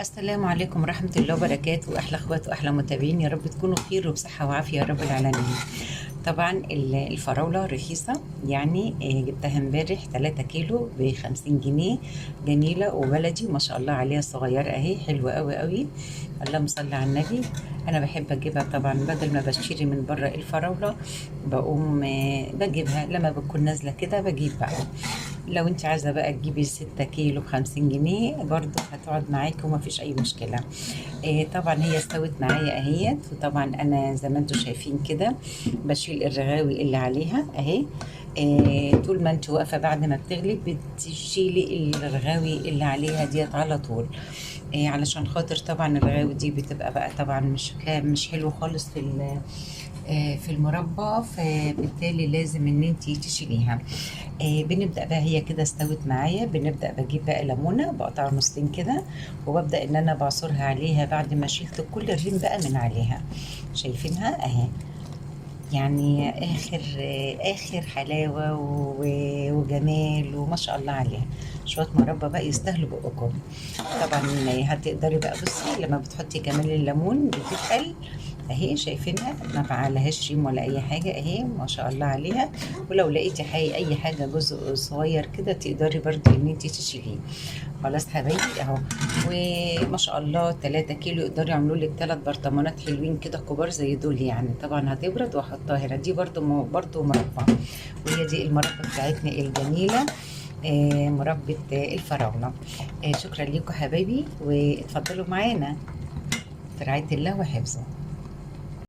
السلام عليكم ورحمة الله وبركاته. أحلى أخوات وأحلى متابعين، يا رب تكونوا بخير وبصحة وعافية يا رب العالمين. طبعا الفراولة رخيصة، يعني جبتها امبارح 3 كيلو ب50 جنيه. جميلة وبلدي ما شاء الله عليها، صغيرة اهي، حلوة قوي قوي. اللهم صل على النبي. أنا بحب أجيبها طبعا، بدل ما بشتري من بره الفراولة بقوم بجيبها لما بكون نازلة كده، بجيب بقى. لو انت عايزة بقى تجيبي 6 كيلو ب50 جنيه برضو هتقعد معاكي وما فيش أي مشكلة. طبعا هي استوت معايا اهيت، وطبعا انا زي ما انتم شايفين كده بشيل الرغاوي اللي عليها اهي. طول ما انت واقفه بعد ما بتغلي بتشيلي الرغاوي اللي عليها ديت على طول. علشان خاطر طبعا الرغاوي دي بتبقى بقى طبعا مش حلو خالص في المربى، فبالتالي لازم ان انت تشيليها. بنبدأ بقى، هي كده استوت معايا، بنبدأ بجيب بقى ليمونة بقطع نصين كده، وببدأ ان انا بعصرها عليها بعد ما شلت كل الريم بقى من عليها. شايفينها اهي، يعني اخر حلاوة وجمال وما شاء الله عليها. شوية مربى بقى يستاهلوا بقكم. طبعا هتقدري بقى، بصي لما بتحطي كمان الليمون بتتقل اهي. شايفينها ما معلهاش ريم ولا اي حاجه اهي، ما شاء الله عليها. ولو لقيتي اي حاجه جزء صغير كده تقدري برضو ان انت تشيليه. خلاص حبايبي اهو. وما شاء الله 3 كيلو يقدروا يعملوا لك 3 برطمانات حلوين كده كبار زي دول. يعني طبعا هتبرد واحطها هنا. دي برضو مربى، وهي دي المربى بتاعتنا الجميله. مربى الفراوله. شكرا لكم حبايبي، واتفضلوا معانا في رعايه الله وحفظه.